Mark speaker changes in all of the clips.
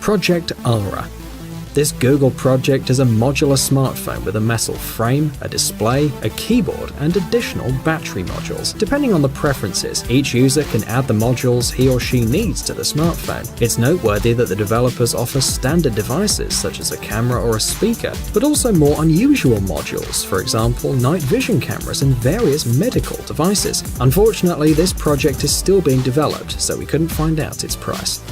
Speaker 1: Project Aura. This Google project is a modular smartphone with a metal frame, a display, a keyboard, and additional battery modules. Depending on the preferences, each user can add the modules he or she needs to the smartphone. It's noteworthy that the developers offer standard devices such as a camera or a speaker, but also more unusual modules, for example, night vision cameras and various medical devices. Unfortunately, this project is still being developed, so we couldn't find out its price.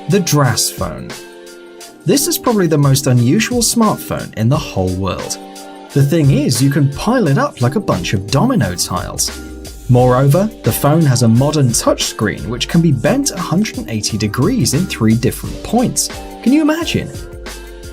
Speaker 1: The DRAS phone. This is probably the most unusual smartphone in the whole world. The thing is, you can pile it up like a bunch of domino tiles. Moreover, the phone has a modern touchscreen which can be bent 180 degrees in 3 different points. Can you imagine?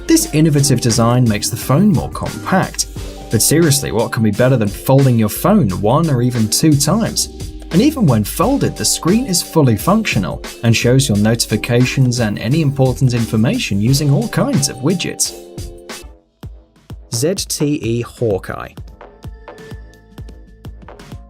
Speaker 1: This innovative design makes the phone more compact. But seriously, what can be better than folding your phone 1 or even 2 times? And even when folded, the screen is fully functional and shows your notifications and any important information using all kinds of widgets. ZTE Hawkeye.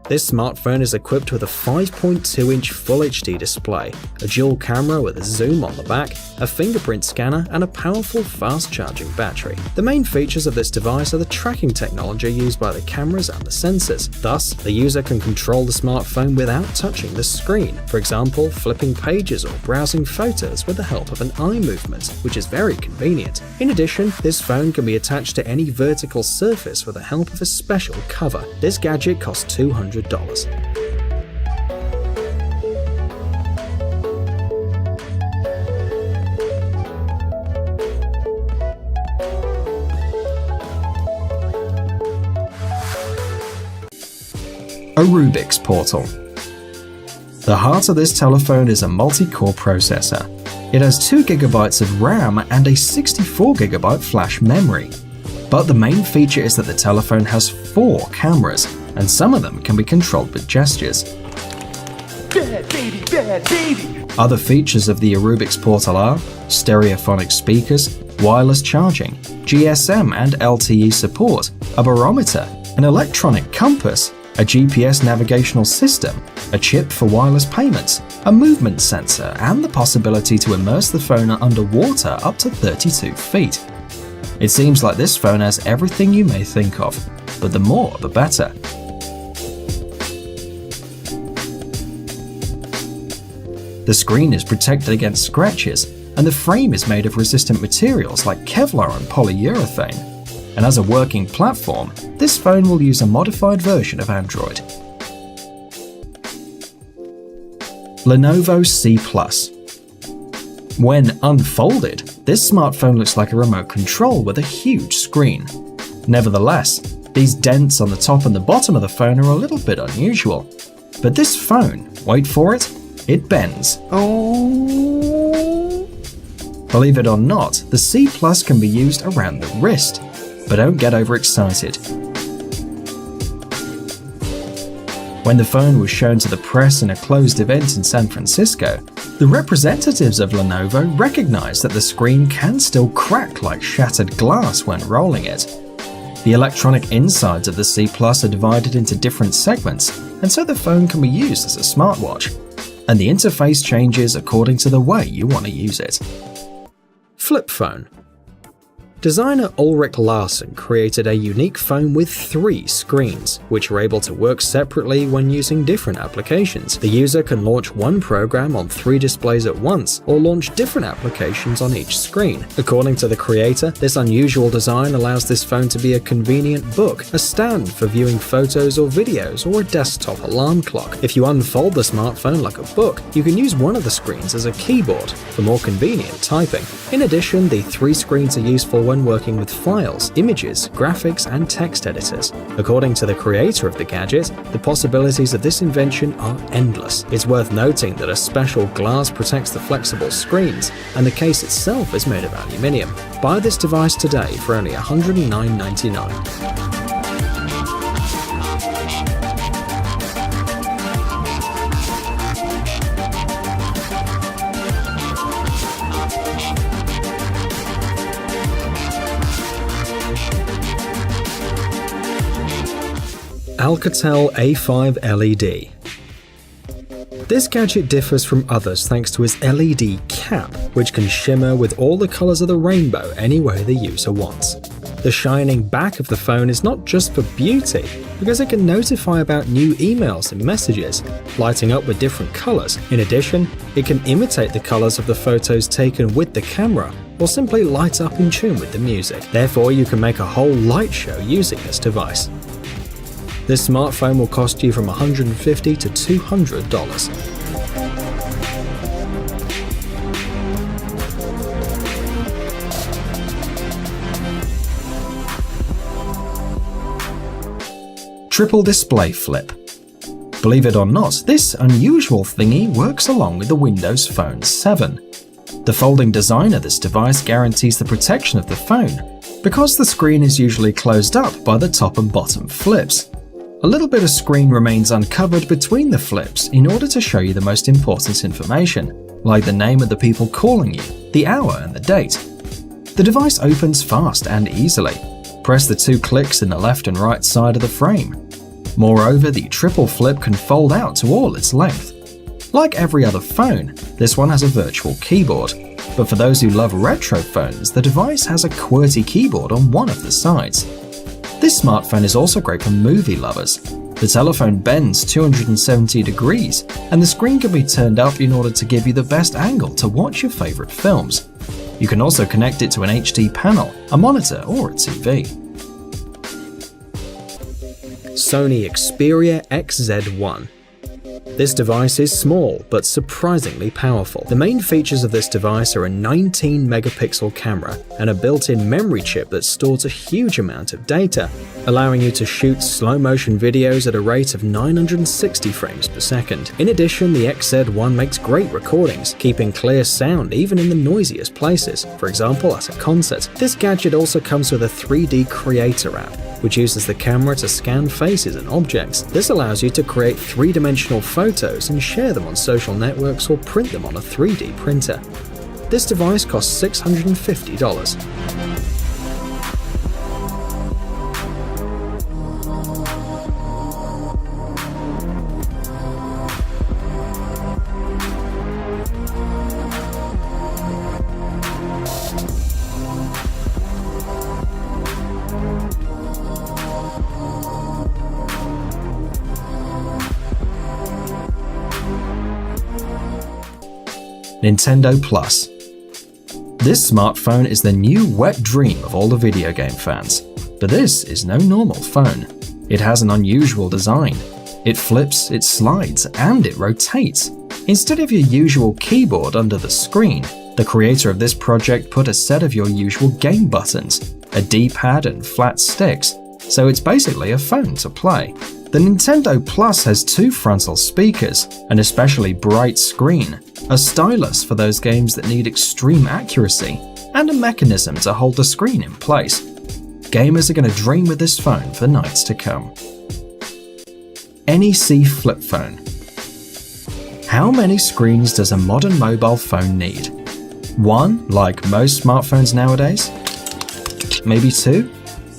Speaker 1: This smartphone is equipped with a 5.2-inch Full HD display, a dual camera with a zoom on the back, a fingerprint scanner, and a powerful fast-charging battery. The main features of this device are the tracking technology used by the cameras and the sensors. Thus, the user can control the smartphone without touching the screen, for example, flipping pages or browsing photos with the help of an eye movement, which is very convenient. In addition, this phone can be attached to any vertical surface with the help of a special cover. This gadget costs $200. A Rubik's Portal. The heart of this telephone is a multi-core processor. It has 2 GB of RAM and a 64 GB flash memory. But the main feature is that the telephone has 4 cameras, and some of them can be controlled with gestures.
Speaker 2: Bad baby, bad baby!
Speaker 1: Other features of the Rubik's Portal are stereophonic speakers, wireless charging, GSM and LTE support, a barometer, an electronic compass, a GPS navigational system, a chip for wireless payments, a movement sensor, and the possibility to immerse the phone underwater up to 32 feet. It seems like this phone has everything you may think of, but the more the better. The screen is protected against scratches, and the frame is made of resistant materials like Kevlar and polyurethane. And as a working platform, this phone will use a modified version of Android. Lenovo C+. When unfolded, this smartphone looks like a remote control with a huge screen. Nevertheless, these dents on the top and the bottom of the phone are a little bit unusual. But this phone, wait for it, it bends.
Speaker 2: Oh.
Speaker 1: Believe it or not, the C+ can be used around the wrist. But don't get overexcited. When the phone was shown to the press in a closed event in San Francisco, the representatives of Lenovo recognized that the screen can still crack like shattered glass when rolling it. The electronic insides of the C+ are divided into different segments, and so the phone can be used as a smartwatch. And the interface changes according to the way you want to use it. Flip phone. Designer Ulrich Larsen created a unique phone with 3 screens, which are able to work separately when using different applications. The user can launch one program on 3 displays at once, or launch different applications on each screen. According to the creator, this unusual design allows this phone to be a convenient book, a stand for viewing photos or videos, or a desktop alarm clock. If you unfold the smartphone like a book, you can use one of the screens as a keyboard for more convenient typing. In addition, the 3 screens are useful when working with files, images, graphics, and text editors. According to the creator of the gadget, the possibilities of this invention are endless. It's worth noting that a special glass protects the flexible screens, and the case itself is made of aluminium. Buy this device today for only $109.99. Alcatel A5 LED. This gadget differs from others thanks to its LED cap, which can shimmer with all the colors of the rainbow any way the user wants. The shining back of the phone is not just for beauty, because it can notify about new emails and messages, lighting up with different colors. In addition, it can imitate the colors of the photos taken with the camera, or simply light up in tune with the music. Therefore, you can make a whole light show using this device. This smartphone will cost you from $150 to $200. Triple display flip. Believe it or not, this unusual thingy works along with the Windows Phone 7. The folding design of this device guarantees the protection of the phone, because the screen is usually closed up by the top and bottom flips. A little bit of screen remains uncovered between the flips in order to show you the most important information, like the name of the people calling you, the hour and the date. The device opens fast and easily. Press the 2 clicks in the left and right side of the frame. Moreover, the triple flip can fold out to all its length. Like every other phone, this one has a virtual keyboard, but for those who love retro phones, the device has a QWERTY keyboard on one of the sides. This smartphone is also great for movie lovers. The telephone bends 270 degrees, and the screen can be turned up in order to give you the best angle to watch your favorite films. You can also connect it to an HD panel, a monitor, or a TV. Sony Xperia XZ1. This device is small but surprisingly powerful. The main features of this device are a 19-megapixel camera and a built-in memory chip that stores a huge amount of data, allowing you to shoot slow-motion videos at a rate of 960 frames per second. In addition, the XZ1 makes great recordings, keeping clear sound even in the noisiest places, for example at a concert. This gadget also comes with a 3D Creator app, which uses the camera to scan faces and objects. This allows you to create three-dimensional photos and share them on social networks or print them on a 3D printer. This device costs $650. Nintendo Plus. This smartphone is the new wet dream of all the video game fans, but this is no normal phone. It has an unusual design. It flips, it slides, and it rotates. Instead of your usual keyboard under the screen, the creator of this project put a set of your usual game buttons, a D-pad and flat sticks, so it's basically a phone to play. The Nintendo Plus has 2 frontal speakers, an especially bright screen, a stylus for those games that need extreme accuracy, and a mechanism to hold the screen in place. Gamers are going to dream with this phone for nights to come. NEC Flip Phone. How many screens does a modern mobile phone need? 1, like most smartphones nowadays? Maybe 2?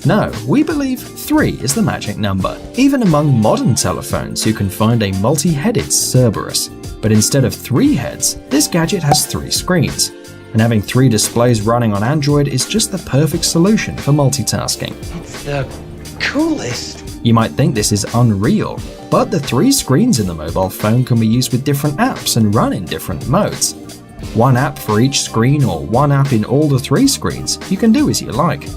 Speaker 1: No, we believe 3 is the magic number. Even among modern telephones, you can find a multi-headed Cerberus. But instead of 3 heads, this gadget has 3 screens. And having 3 displays running on Android is just the perfect solution for multitasking.
Speaker 2: It's the coolest.
Speaker 1: You might think this is unreal, but the 3 screens in the mobile phone can be used with different apps and run in different modes. 1 app for each screen or 1 app in all the 3 screens, you can do as you like.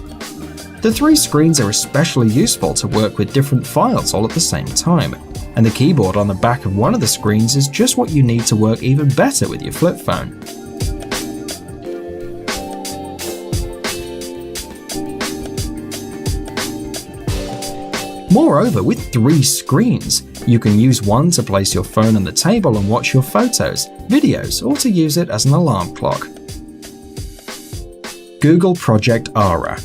Speaker 1: The 3 screens are especially useful to work with different files all at the same time, and the keyboard on the back of one of the screens is just what you need to work even better with your flip phone. Moreover, with 3 screens, you can use one to place your phone on the table and watch your photos, videos, or to use it as an alarm clock. Google Project Ara.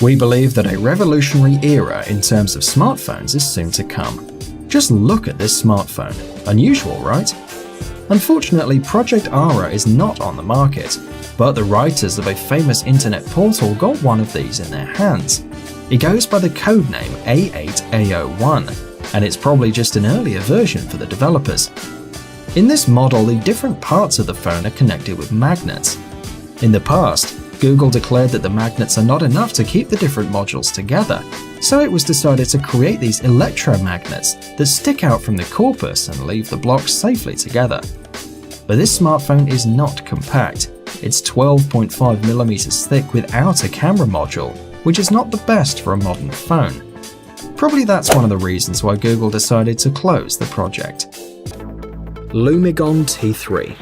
Speaker 1: We believe that a revolutionary era in terms of smartphones is soon to come. Just look at this smartphone. Unusual, right? Unfortunately, Project Ara is not on the market, but the writers of a famous internet portal got one of these in their hands. It goes by the codename A8A01, and it's probably just an earlier version for the developers. In this model, the different parts of the phone are connected with magnets. In the past, Google declared that the magnets are not enough to keep the different modules together, so it was decided to create these electromagnets that stick out from the corpus and leave the blocks safely together. But this smartphone is not compact. It's 12.5mm thick without a camera module, which is not the best for a modern phone. Probably that's one of the reasons why Google decided to close the project. Lumigon T3.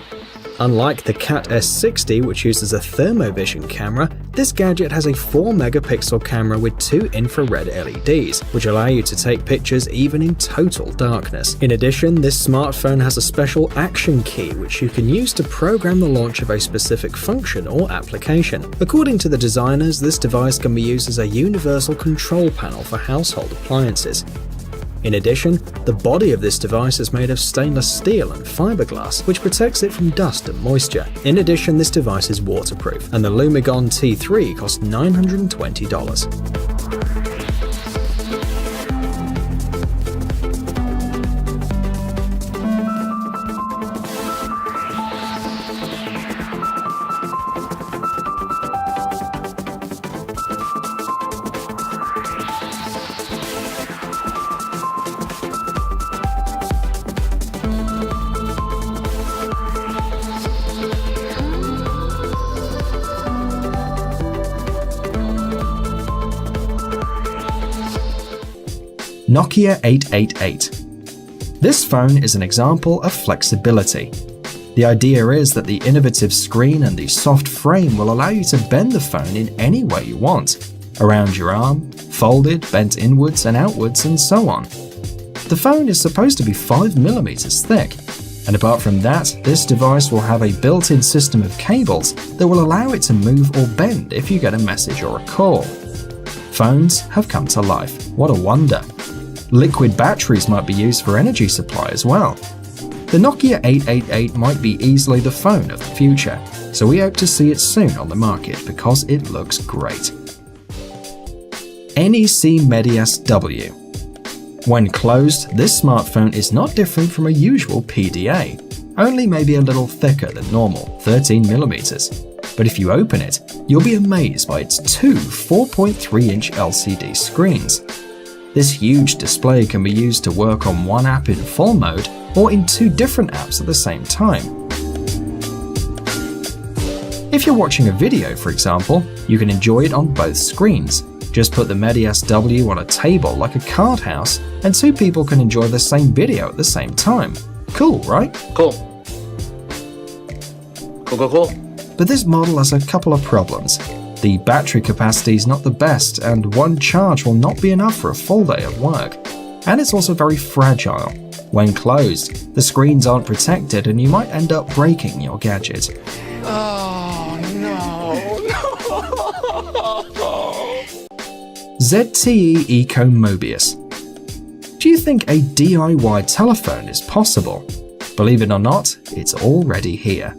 Speaker 1: Unlike the Cat S60, which uses a thermovision camera, this gadget has a 4-megapixel camera with 2 infrared LEDs, which allow you to take pictures even in total darkness. In addition, this smartphone has a special action key which you can use to program the launch of a specific function or application. According to the designers, this device can be used as a universal control panel for household appliances. In addition, the body of this device is made of stainless steel and fiberglass, which protects it from dust and moisture. In addition, this device is waterproof, and the Lumigon T3 costs $920. Nokia 888. This phone is an example of flexibility. The idea is that the innovative screen and the soft frame will allow you to bend the phone in any way you want, around your arm, folded, bent inwards and outwards, and so on. The phone is supposed to be 5mm thick, and apart from that, this device will have a built-in system of cables that will allow it to move or bend if you get a message or a call. Phones have come to life. What a wonder. Liquid batteries might be used for energy supply as well. The Nokia 888 might be easily the phone of the future, so we hope to see it soon on the market because it looks great. NEC Medias W. When closed, this smartphone is not different from a usual PDA, only maybe a little thicker than normal, 13mm. But if you open it, you'll be amazed by its two 4.3-inch LCD screens. This huge display can be used to work on one app in full mode or in 2 different apps at the same time. If you're watching a video, for example, you can enjoy it on both screens. Just put the Medias W on a table like a card house, and 2 people can enjoy the same video at the same time. Cool, right?
Speaker 2: Cool. Cool.
Speaker 1: But this model has a couple of problems. The battery capacity is not the best, and one charge will not be enough for a full day of work. And it's also very fragile. When closed, the screens aren't protected and you might end up breaking your gadget.
Speaker 2: Oh, no.
Speaker 1: ZTE Eco Mobius. Do you think a DIY telephone is possible? Believe it or not, it's already here.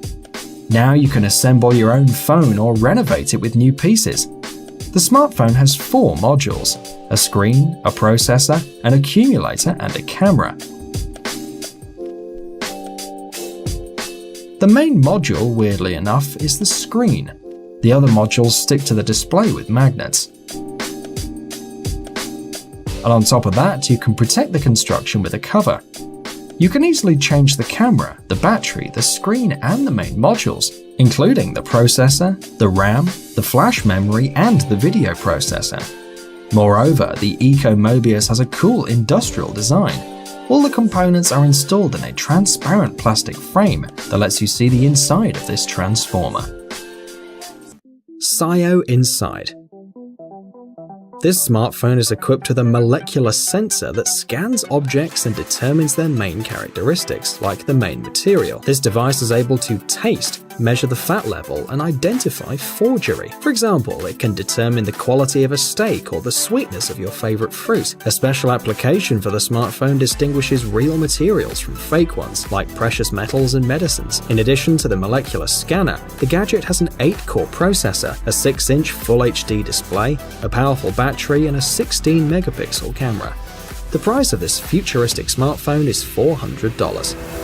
Speaker 1: Now you can assemble your own phone or renovate it with new pieces. The smartphone has 4 modules: a screen, a processor, an accumulator, and a camera. The main module, weirdly enough, is the screen. The other modules stick to the display with magnets. And on top of that, you can protect the construction with a cover. You can easily change the camera, the battery, the screen, and the main modules, including the processor, the RAM, the flash memory, and the video processor. Moreover, the Eco Mobius has a cool industrial design. All the components are installed in a transparent plastic frame that lets you see the inside of this transformer. SIO Inside. This smartphone is equipped with a molecular sensor that scans objects and determines their main characteristics, like the main material. This device is able to taste, measure the fat level, and identify forgery. For example, it can determine the quality of a steak or the sweetness of your favorite fruit. A special application for the smartphone distinguishes real materials from fake ones, like precious metals and medicines. In addition to the molecular scanner, the gadget has an 8-core processor, a 6-inch Full HD display, a powerful battery, and a 16-megapixel camera. The price of this futuristic smartphone is $400.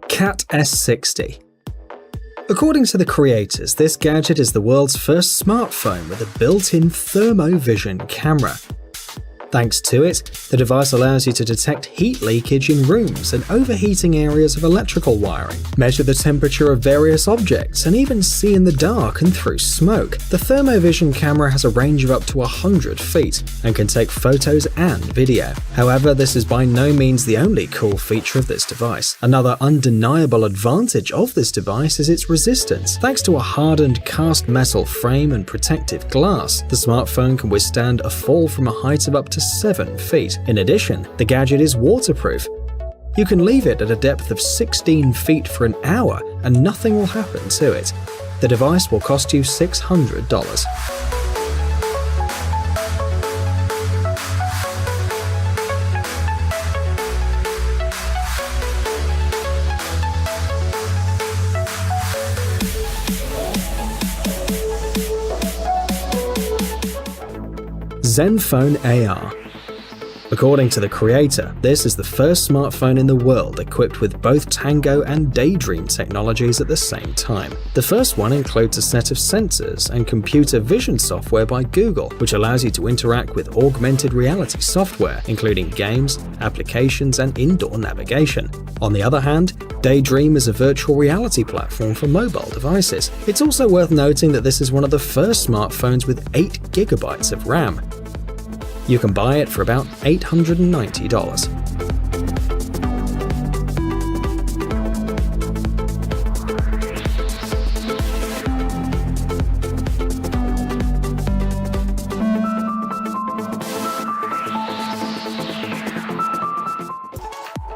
Speaker 1: Cat S60. According to the creators, this gadget is the world's first smartphone with a built-in thermovision camera. Thanks to it, the device allows you to detect heat leakage in rooms and overheating areas of electrical wiring, measure the temperature of various objects, and even see in the dark and through smoke. The thermovision camera has a range of up to 100 feet and can take photos and video. However, this is by no means the only cool feature of this device. Another undeniable advantage of this device is its resistance. Thanks to a hardened cast metal frame and protective glass, the smartphone can withstand a fall from a height of up to 7 feet. In addition, the gadget is waterproof. You can leave it at a depth of 16 feet for an hour and nothing will happen to it. The device will cost you $600. Zenfone AR. According to the creator, this is the first smartphone in the world equipped with both Tango and Daydream technologies at the same time. The first one includes a set of sensors and computer vision software by Google, which allows you to interact with augmented reality software, including games, applications, and indoor navigation. On the other hand, Daydream is a virtual reality platform for mobile devices. It's also worth noting that this is one of the first smartphones with 8 GB of RAM. You can buy it for about $890.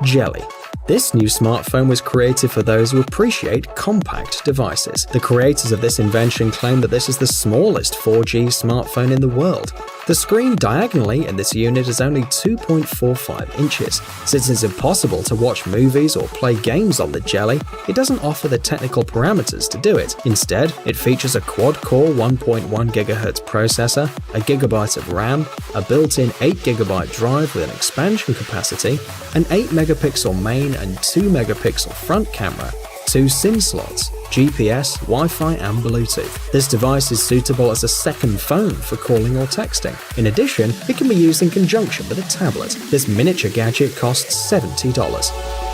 Speaker 1: Jelly. This new smartphone was created for those who appreciate compact devices. The creators of this invention claim that this is the smallest 4G smartphone in the world. The screen diagonally in this unit is only 2.45 inches. Since it's impossible to watch movies or play games on the Jelly, it doesn't offer the technical parameters to do it. Instead, it features a quad-core 1.1 GHz processor, a gigabyte of RAM, a built-in 8GB drive with an expansion capacity, an 8-megapixel main and 2-megapixel front camera, 2 SIM slots, GPS, Wi-Fi, and Bluetooth. This device is suitable as a second phone for calling or texting. In addition, it can be used in conjunction with a tablet. This miniature gadget costs $70.